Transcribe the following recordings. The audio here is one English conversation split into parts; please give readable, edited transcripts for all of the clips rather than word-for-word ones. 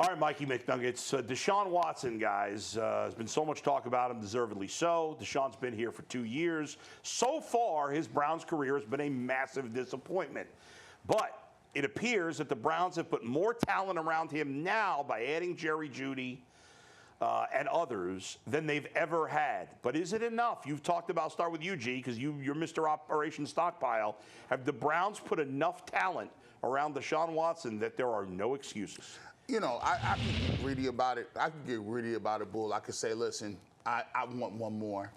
All right, Mikey McNuggets. Deshaun Watson, guys, has been so much talk about him, deservedly so. Deshaun's been here for 2 years. So far, his Browns career has been a massive disappointment. But it appears that the Browns have put more talent around him now by adding Jerry Jeudy and others than they've ever had. But is it enough? You've talked about, start with you, G, because you're Mr. Operation Stockpile. Have the Browns put enough talent around Deshaun Watson that there are no excuses? You know, I can get greedy about it. I can get greedy about it, Bull. I could say, listen, I want one more.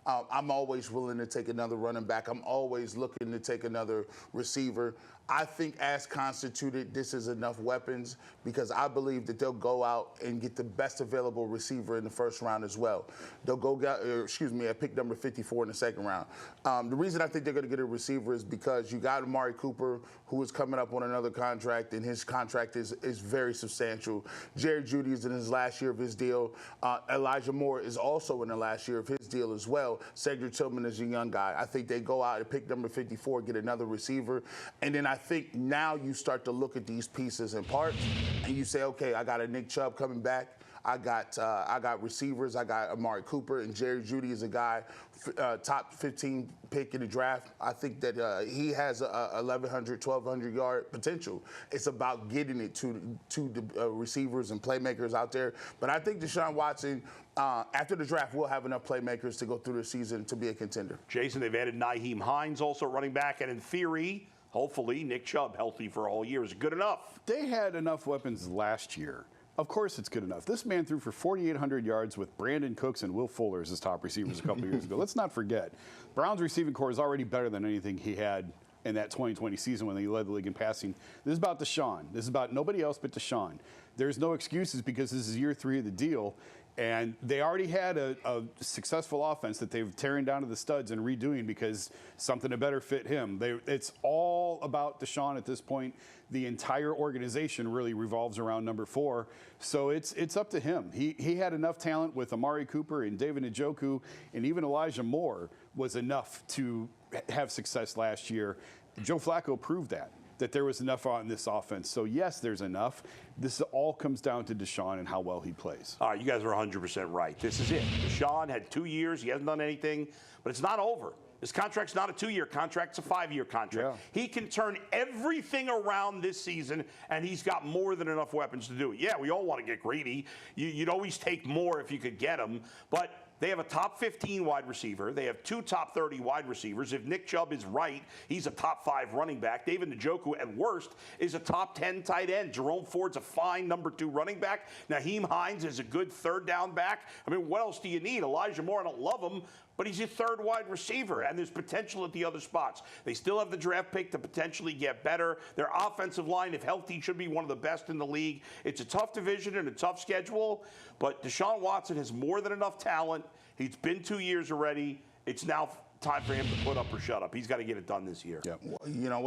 I'm always willing to take another running back. I'm always looking to take another receiver. I think as constituted, this is enough weapons because I believe that they'll go out and get the best available receiver in the first round as well. They'll go get, at pick number 54 in the second round. The reason I think they're going to get a receiver is because you got Amari Cooper, who is coming up on another contract, and his contract is very substantial. Jerry Jeudy is in his last year of his deal. Elijah Moore is also in the last year of his deal as well. Cedric Tillman is a young guy. I think they go out and pick number 54, get another receiver, and then I think now you start to look at these pieces and parts, and you say, okay, I got a Nick Chubb coming back. I got receivers. I got Amari Cooper, and Jerry Jeudy is a guy, top 15 pick in the draft. I think that he has a 1,100, 1,200 yard potential. It's about getting it to the receivers and playmakers out there. But I think Deshaun Watson, after the draft, will have enough playmakers to go through the season to be a contender. Jason, they've added Nyheim Hines, also running back, and in theory, hopefully, Nick Chubb, healthy for a whole year, is good enough. They had enough weapons last year. Of course it's good enough. This man threw for 4,800 yards with Brandon Cooks and Will Fuller as his top receivers a couple of years ago. Let's not forget, Brown's receiving core is already better than anything he had in that 2020 season when he led the league in passing. This is about Deshaun. This is about nobody else but Deshaun. There's no excuses because this is year 3 of the deal. And they already had a successful offense that they've tearing down to the studs and redoing because something to better fit him. It's all about Deshaun at this point. The entire organization really revolves around number 4. So it's up to him. He had enough talent with Amari Cooper and David Njoku, and even Elijah Moore was enough to have success last year. Joe Flacco proved that there was enough on this offense. So, yes, there's enough. This all comes down to Deshaun and how well he plays. All right, you guys are 100% right. This is it. Deshaun had 2 years. He hasn't done anything, but it's not over. His contract's not a 2-year contract. It's a 5-year contract. Yeah. He can turn everything around this season, and he's got more than enough weapons to do it. Yeah, we all want to get greedy. You'd always take more if you could get them, but they have a top 15 wide receiver. They have 2 top 30 wide receivers. If Nick Chubb is right, he's a top 5 running back. David Njoku, at worst, is a top 10 tight end. Jerome Ford's a fine number 2 running back. Nyheim Hines is a good 3rd down back. I mean, what else do you need? Elijah Moore, I don't love him, but he's a 3rd wide receiver, and there's potential at the other spots. They still have the draft pick to potentially get better. Their offensive line, if healthy, should be one of the best in the league. It's a tough division and a tough schedule, but Deshaun Watson has more than enough talent. He's been 2 years already. It's now time for him to put up or shut up. He's got to get it done this year. Yeah. Well, you know,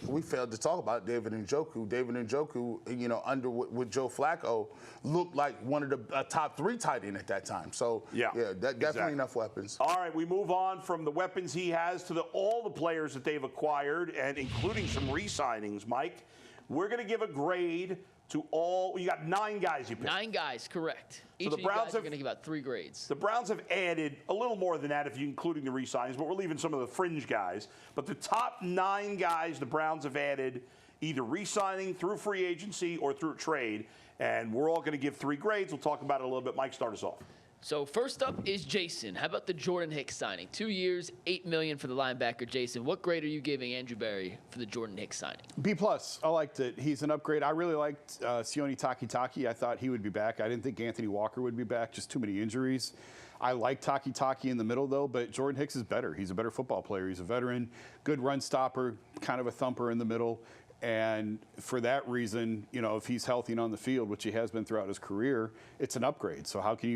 we failed to talk about David Njoku. David Njoku, you know, with Joe Flacco, looked like one of the top 3 tight end at that time. So, definitely enough weapons. All right, we move on from the weapons he has to all the players that they've acquired, and including some re-signings, Mike. We're going to give a grade to all. You got 9 guys you picked. 9 guys, correct. Each so of you guys are going to give out 3 grades. The Browns have added a little more than that, if you including the re-signings, but we're leaving some of the fringe guys. But the top 9 guys the Browns have added, either re-signing through free agency or through trade, and we're all going to give 3 grades. We'll talk about it a little bit. Mike, start us off. So first up is Jason. How about the Jordan Hicks signing? 2 years, $8 million for the linebacker. Jason, what grade are you giving Andrew Berry for the Jordan Hicks signing? B+. I liked it. He's an upgrade. I really liked Sione Takitaki. I thought he would be back. I didn't think Anthony Walker would be back. Just too many injuries. I like Takitaki in the middle, though, but Jordan Hicks is better. He's a better football player. He's a veteran, good run stopper, kind of a thumper in the middle. And for that reason, you know, if he's healthy and on the field, which he has been throughout his career, it's an upgrade. So how can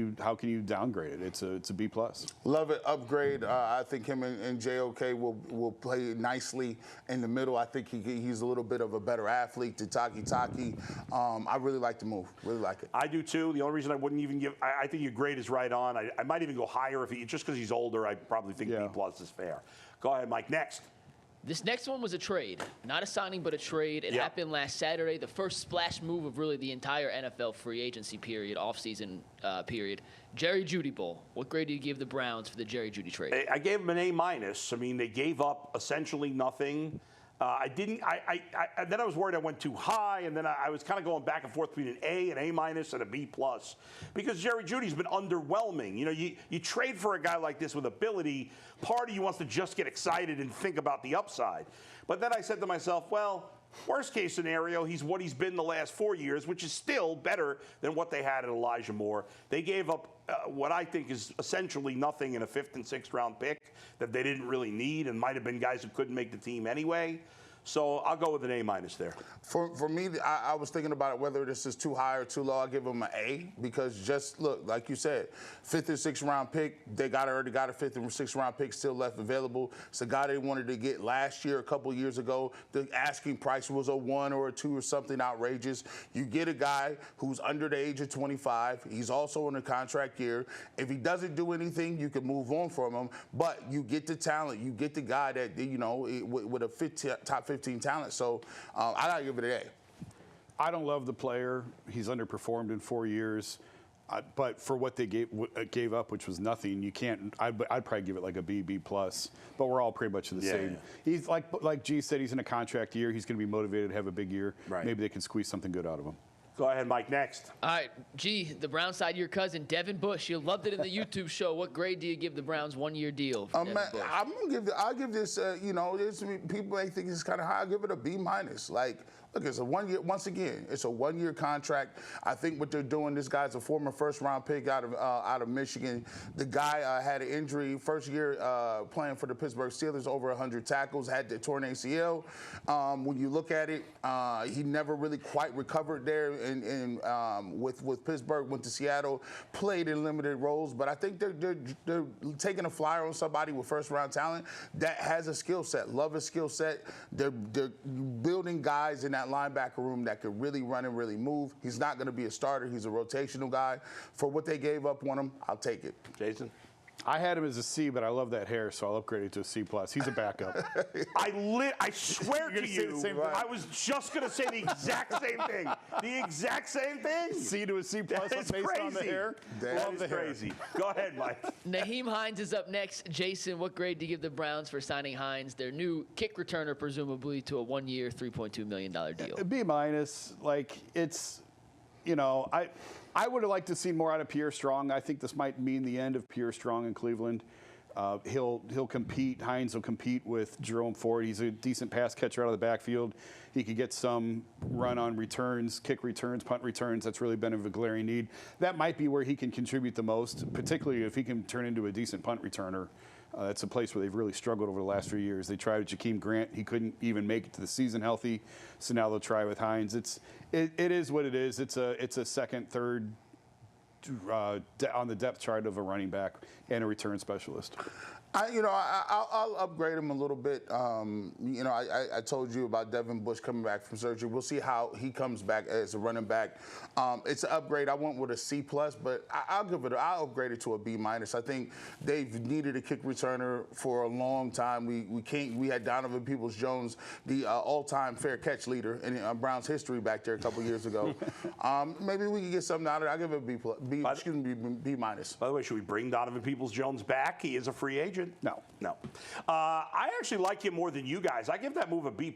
you downgrade it? It's a B+. Love it. Upgrade. I think him and JOK will play nicely in the middle. I think he's a little bit of a better athlete to Taki. I really like the move. Really like it. I do too. The only reason I wouldn't even give, I think your grade is right on. I might even go higher if just because he's older. I probably think B+ is fair. Go ahead, Mike. Next. This next one was a trade. Not a signing, but a trade. It happened last Saturday, the first splash move of really the entire NFL free agency period, offseason period. Jerry Jeudy Bowl. What grade do you give the Browns for the Jerry Jeudy trade? I gave them an A-. I mean, they gave up essentially nothing. Then I was worried I went too high, and then I was kind of going back and forth between an A, an A- and a B+, because Jerry Jeudy's been underwhelming. You know, you trade for a guy like this with ability, part of you wants to just get excited and think about the upside. But then I said to myself, well, worst case scenario, he's what he's been the last 4 years, which is still better than what they had at Elijah Moore. They gave up what I think is essentially nothing in a 5th and 6th round pick that they didn't really need, and might have been guys who couldn't make the team anyway. So I'll go with an A- there. For me, I was thinking about it, whether this is too high or too low. I'll give them an A, because just look, like you said, 5th and 6th round pick, they already got a 5th and 6th round pick still left available. It's a guy they wanted to get last year, a couple years ago. The asking price was a 1 or a 2 or something outrageous. You get a guy who's under the age of 25. He's also in a contract year. If he doesn't do anything, you can move on from him. But you get the talent. You get the guy that, you know, with a top 15 talent. So I gotta give it an A. I don't love the player. He's underperformed in 4 years. But for what they gave up, which was nothing, you can't. I'd probably give it like a B+. But we're all pretty much the same. Yeah. He's like G said, he's in a contract year. He's going to be motivated to have a big year. Right. Maybe they can squeeze something good out of him. Go ahead, Mike. Next. All right, G, the Brown side, your cousin, Devin Bush. You loved it in the YouTube show. What grade do you give the Browns' 1-year deal for Devin Bush? I'll give this, you know, people may think it's kind of high. I'll give it a B-. Like, look, it's a 1 year, once again, it's a 1-year contract. I think what they're doing, this guy's a former 1st round pick out of Michigan. The guy had an injury, first year playing for the Pittsburgh Steelers, over 100 tackles, had the torn ACL. When you look at it, he never really quite recovered there with Pittsburgh, went to Seattle, played in limited roles. But I think they're taking a flyer on somebody with 1st round talent that has a skill set, love his skill set. They're building guys in that linebacker room that could really run and really move. He's not going to be a starter. He's a rotational guy. For what they gave up on him, I'll take it. Jason? I had him as a C, but I love that hair, so I'll upgrade it to a C+. He's a backup. I swear to you, right. I was just going to say the exact same thing. The exact same thing. C to a C+ That's based crazy. on the hair. That is crazy. Go ahead, Mike. Naheem Hines is up next. Jason, what grade do you give the Browns for signing Hines, their new kick returner, presumably, to a 1-year, $3.2 million deal? B-. Like, it's, you know, I would have liked to see more out of Pierre Strong. I think this might mean the end of Pierre Strong in Cleveland. He'll compete. Hines will compete with Jerome Ford. He's a decent pass catcher out of the backfield. He could get some run on returns, kick returns, punt returns. That's really been a glaring need. That might be where he can contribute the most, particularly if he can turn into a decent punt returner. That's a place where they've really struggled over the last few years. They tried with Jakeem Grant. He couldn't even make it to the season healthy. So now they'll try with Hines. It is what it is. It's a second, third on the depth chart of a running back and a return specialist. I'll upgrade him a little bit. I told you about Devin Bush coming back from surgery. We'll see how he comes back as a running back. It's an upgrade. I went with a C+, but I'll upgrade it to a B-. I think they've needed a kick returner for a long time. We had Donovan Peoples-Jones, the all-time fair catch leader in Browns history back there a couple years ago. Maybe we can get something out of it. I'll give it a B+. B-. By the way, should we bring Donovan Peoples-Jones back? He is a free agent. No. I actually like him more than you guys. I give that move a B+.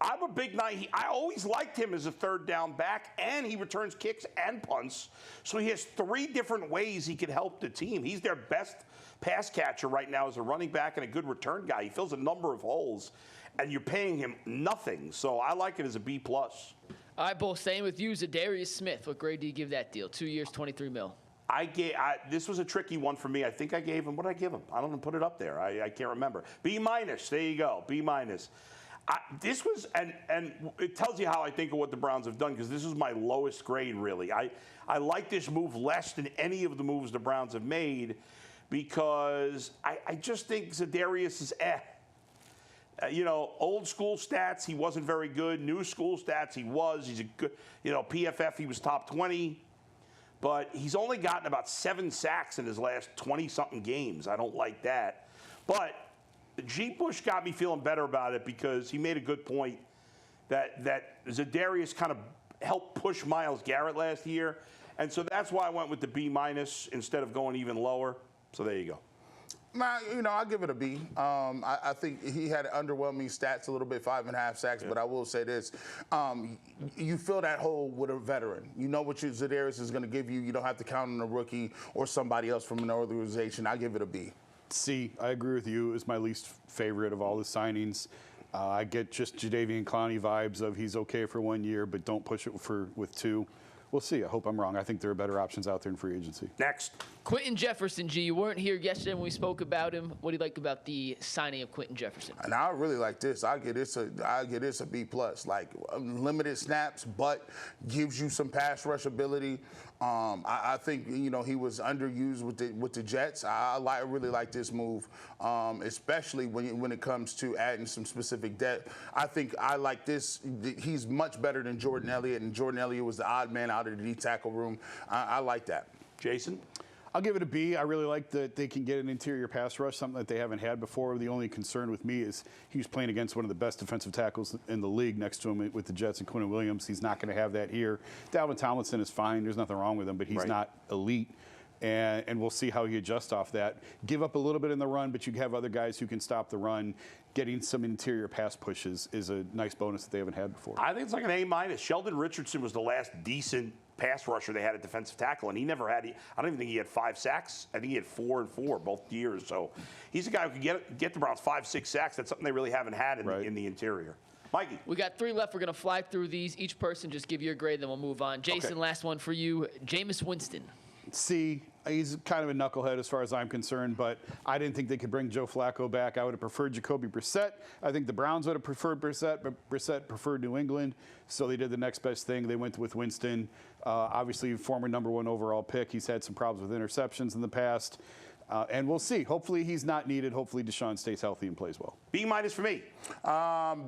I'm a big night. I always liked him as a 3rd down back, and he returns kicks and punts. So he has 3 different ways he can help the team. He's their best pass catcher right now as a running back and a good return guy. He fills a number of holes, and you're paying him nothing. So I like it as a B+. All right, Bull, staying with you, Zadarius Smith. What grade do you give that deal? 2 years, $23 million. This was a tricky one for me. I think I gave him, what did I give him? I don't even put it up there. I can't remember. B-. There you go. B-. This was, and it tells you how I think of what the Browns have done, because this is my lowest grade, really. I like this move less than any of the moves the Browns have made, because I just think Zadarius is old school stats, he wasn't very good. New school stats, he was. He's a good, PFF, he was top 20. But he's only gotten about 7 sacks in his last 20-something games. I don't like that. But G. Bush got me feeling better about it because he made a good point that Za'Darius kind of helped push Myles Garrett last year. And so that's why I went with the B- instead of going even lower. So there you go. Nah, I'll give it a B. I think he had underwhelming stats a little bit, 5.5 sacks, but I will say this. You fill that hole with a veteran. You know what your Za'Darius is going to give you. You don't have to count on a rookie or somebody else from an organization. I give it a B. C, I agree with you. It was my least favorite of all the signings. I get just Jadeveon Clowney vibes of he's okay for 1 year, but don't push it with 2. We'll see. I hope I'm wrong. I think there are better options out there in free agency. Next. Quentin Jefferson, G. You weren't here yesterday when we spoke about him. What do you like about the signing of Quentin Jefferson? And I really like this. I get this a B+. Like limited snaps, but gives you some pass rush ability. I think he was underused with the Jets. I really like this move, especially when it comes to adding some specific depth. I think I like this. He's much better than Jordan Elliott, and Jordan Elliott was the odd man out of the D tackle room. I like that. Jason? I'll give it a B. I really like that they can get an interior pass rush, something that they haven't had before. The only concern with me is he's playing against one of the best defensive tackles in the league next to him with the Jets and Quentin Williams. He's not going to have that here. Dalvin Tomlinson is fine. There's nothing wrong with him, but he's not elite. And we'll see how he adjusts off that. Give up a little bit in the run, but you have other guys who can stop the run. Getting some interior pass pushes is a nice bonus that they haven't had before. I think it's like an A-. Sheldon Richardson was the last decent pass rusher they had at defensive tackle, and he never had. I don't even think he had 5 sacks. I think he had 4 and 4 both years. So he's a guy who can get to around 5-6 sacks. That's something they really haven't had in the interior. Mikey. We got 3 left. We're going to fly through these. Each person just give your grade, then we'll move on. Jason, last one for you. Jameis Winston. C. He's kind of a knucklehead as far as I'm concerned, but I didn't think they could bring Joe Flacco back. I would have preferred Jacoby Brissett. I think the Browns would have preferred Brissett, but Brissett preferred New England, so they did the next best thing. They went with Winston. Obviously, former #1 overall pick. He's had some problems with interceptions in the past. And we'll see. Hopefully he's not needed. Hopefully Deshaun stays healthy and plays well. B- for me.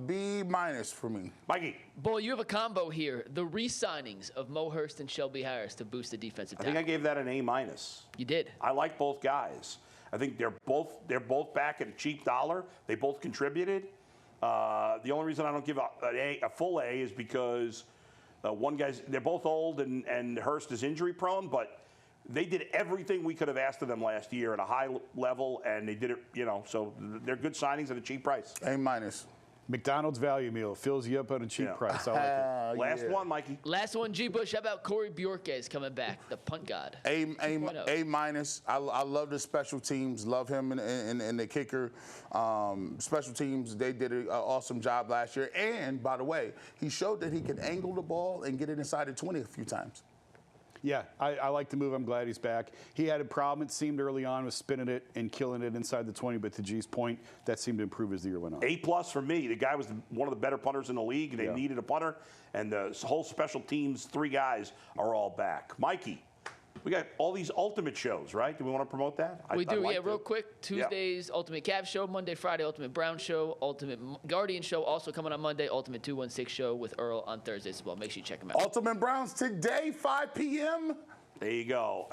B- for me. Mikey. Boy, you have a combo here. The re-signings of Mo Hurst and Shelby Harris to boost the defensive tackle. I think I gave that an A-. You did. I like both guys. I think they're both back at a cheap dollar. They both contributed. The only reason I don't give a full A is because they're both old and Hurst is injury prone, but they did everything we could have asked of them last year at a high level, and they did it, so they're good signings at a cheap price. A-. McDonald's value meal fills you up at a cheap price. I like it. Last one, Mikey. Last one, G. Bush. How about Corey Bjorkes coming back, the punt god? A-. I love the special teams. Love him and the kicker. Special teams, they did an awesome job last year. And, by the way, he showed that he can angle the ball and get it inside the 20 a few times. Yeah, I like the move. I'm glad he's back. He had a problem, it seemed, early on with spinning it and killing it inside the 20, but to G's point, that seemed to improve as the year went on. A+ for me. The guy was one of the better punters in the league. They needed a punter, and the whole special teams, 3 guys are all back. Mikey, we got all these Ultimate shows, right? Do we want to promote that? We do, real quick. Tuesdays, Ultimate Cavs show. Monday, Friday, Ultimate Brown show. Ultimate Guardian show also coming on Monday. Ultimate 216 show with Earl on Thursdays as well. Make sure you check them out. Ultimate Browns today, 5 p.m. There you go.